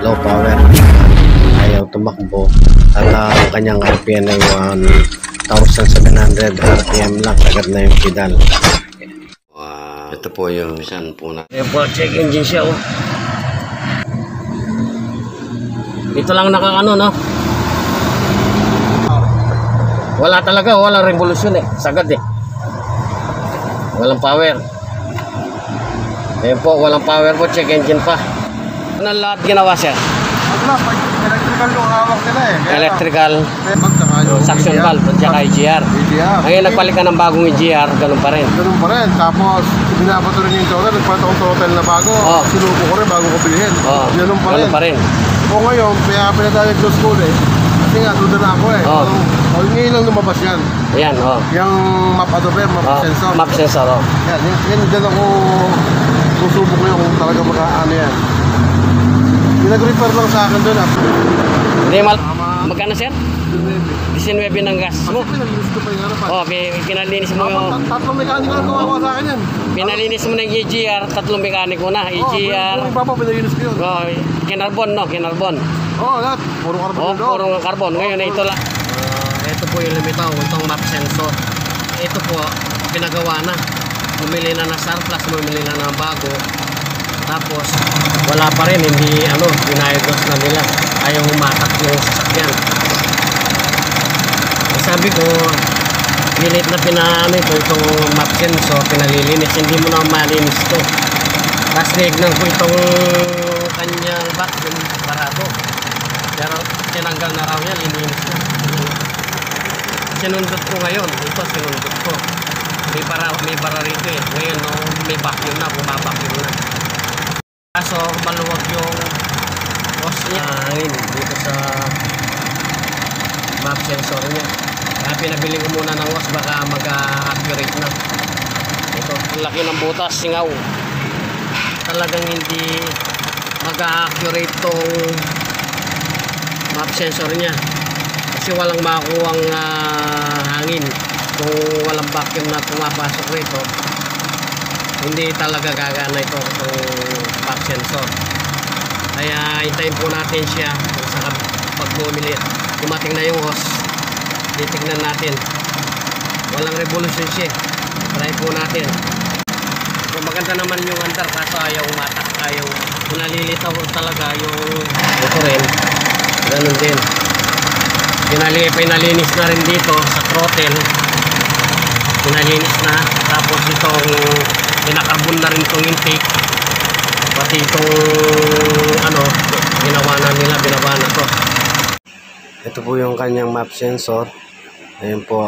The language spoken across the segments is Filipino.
low power, ayaw tumakbo, at ang kanyang RPM ay 1,700 RPM lang, agad na yung pedal. Wow. Ito po yung isang po na. Ayan po, check engine siya, oh. Ito lang nakakano, no? Wala talaga, walang revolution eh. Sagad eh. Walang power. Ayan po, walang power po, check engine pa. Ano lahat ginawa, sir? Electrical yung hawak nila eh. Electrical, suction valve, at saka EGR. Ngayon nagpalit ka ng bagong EGR, ganun pa rin. Ganun pa rin. Tapos, binabato rin yung throttle. Nagpalit akong throttle na bago. Sinuko ko rin bago ko bilhin. Ganun pa rin. O ngayon, kaya pinadiagnose ko eh. Kasi nga, duda na ako eh. Ngayon lang lumabas yan. Ayan, yung map adobe, map sensor. Map sensor, Yan dyan ako susubok ko yung talaga ano yan. Pinag-refer lang sa akin doon. Hindi, magkano sir? 19 ng gas mo. Pinalinis ko pa yung harapan. Pinalinis mo yung... Tatlong mekaniko na gawa sa akin yan. Pinalinis mo ng EGR, tatlong mekaniko na. EGR. Kung iba pa, pinalinis ko yun. Kinarbon, no? Kinarbon. Lahat. Puro carbon. Puro carbon. Ngayon, ito lang. Ito po yung limitaw, itong map sensor. Ito po, pinagawa na. Bumili na ng surplus, bumili na ng bago. Tapos, wala pa rin, hindi, dinayagos na nila. Ayaw humatak yung sasakyan. Sabi ko, pilit na itong map sensor, pinalilinis. Hindi mo na malinis ito. Tapos tinignan ko itong kanyang vacuum parado. Pero tinanggal na raw yan, lininis ko. Sinundot ko ngayon. Ito, sinundot ko. May para rito eh. Ngayon, may vacuum na, bumabacuum na. Kaso, maluwag yung hose niya. Dito sa map sensor niya. Kaya pinabili ko muna ng hose, baka mag-accurate na. Ito, laki ng butas, singaw. Talagang hindi mag-accurate tong map sensor niya. Kasi walang makuwang hangin. Kung walang vacuum na pumapasok rito, hindi talaga gagana itong map sensor. Kaya hintayin po natin siya sa pag dumating na yung hose, titignan natin. Walang revolution siya. Try po natin. So, maganda naman yung andar, kaso ayaw umatak, ayaw. Kung nalilitaw talaga yung ito rin, ganun din. Pinalinis na rin dito sa throttle. Pinalinis na. Tapos itong pinakarbon na rin itong intake. Pati itong ginawa na nila, binawa na to. Ito po yung kanyang map sensor. Ayun po,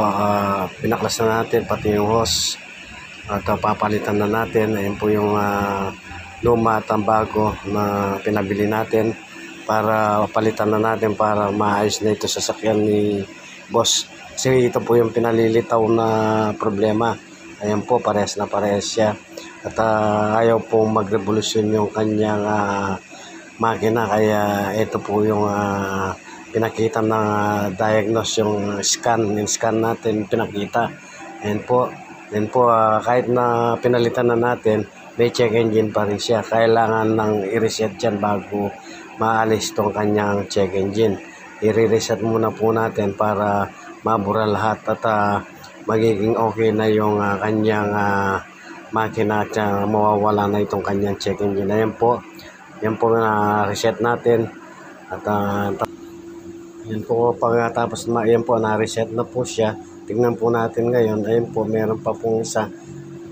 pinaklas na natin pati yung hose. At papalitan na natin. Ayun po yung luma at ang bago na pinabili natin para palitan na natin para maayos na ito sa sasakyan ni boss. Kasi ito po yung pinalilitaw na problema. Ayan po, parehas na parehas siya. At ayaw pong mag-revolution yung kanyang makina. Kaya ito po yung pinakita ng diagnose, yung scan natin pinakita. Ayan po, kahit na pinalitan na natin, may check engine pa rin siya. Kailangan nang i-reset yan bago maalis tong kanyang check engine. I-reset muna po natin para mabura lahat at magiging okay na yung kanyang makina at mawawala na itong kanyang check engine. Ayan po, yan po na reset natin at yan po pagkatapos yan po na reset na po siya. Tingnan po natin ngayon. Ayan po, meron pa pong isa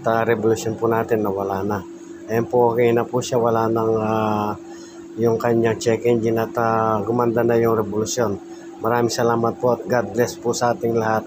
revolution po natin na wala na. Ayan po, okay na po siya, wala nang yung kanyang check engine at gumanda na yung revolution. Maraming salamat po at God bless po sa ating lahat.